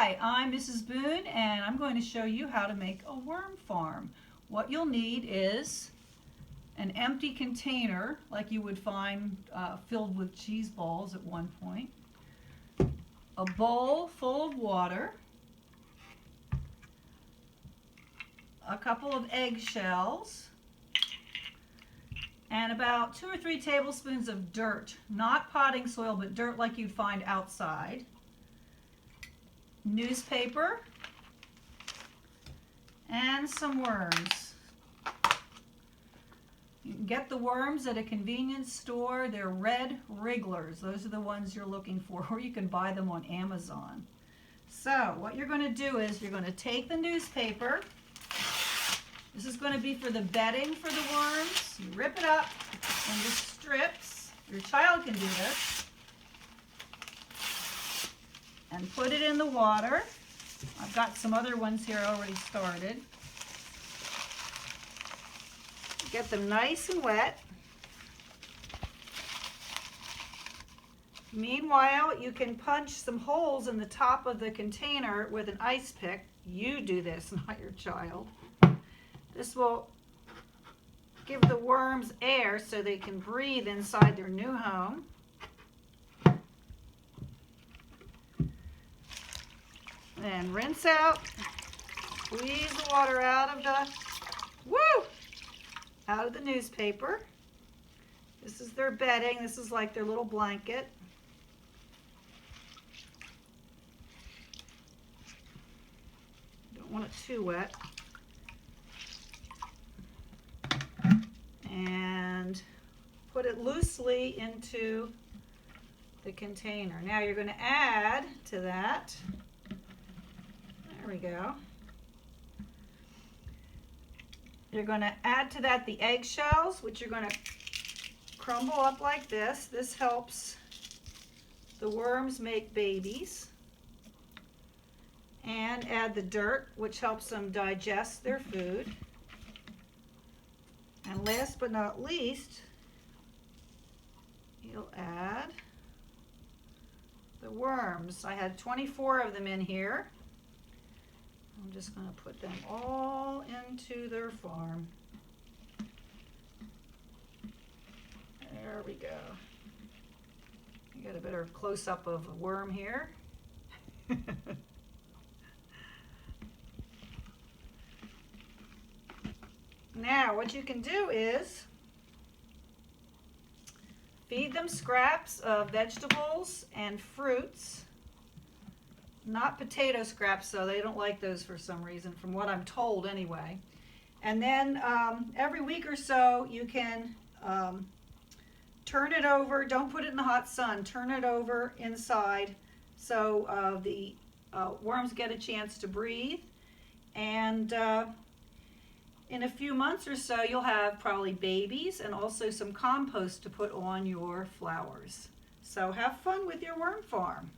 Hi, I'm Mrs. Boone and I'm going to show you how to make a worm farm. What you'll need is an empty container like you would find filled with cheese balls at one point, a bowl full of water, a couple of eggshells, and about 2 or 3 tablespoons of dirt, not potting soil, but dirt like you'd find outside, newspaper, and some worms. You can get the worms at a convenience store. They're red wrigglers. Those are the ones you're looking for, or you can buy them on Amazon. So what you're going to do is you're going to take the newspaper. This is going to be for the bedding for the worms. You rip it up into strips. Your child can do this. And put it in the water. I've got some other ones here already started. Get them nice and wet. Meanwhile, you can punch some holes in the top of the container with an ice pick. You do this, not your child. This will give the worms air so they can breathe inside their new home. And rinse out, squeeze the water out of the newspaper. This is their bedding. This is like their little blanket. Don't want it too wet. And put it loosely into the container. Now you're going to add to that, there we go. You're going to add to that the eggshells, which you're going to crumble up like this. This helps the worms make babies. And add the dirt, which helps them digest their food. And last but not least, you'll add the worms. I had 24 of them in here. I'm just going to put them all into their farm. There we go. You got a better close-up of a worm here. Now what you can do is feed them scraps of vegetables and fruits. Not potato scraps, though. They don't like those for some reason, from what I'm told anyway. And then every week or so, you can turn it over. Don't put it in the hot sun. Turn it over inside so the worms get a chance to breathe. And in a few months or so, you'll have probably babies and also some compost to put on your flowers. So have fun with your worm farm.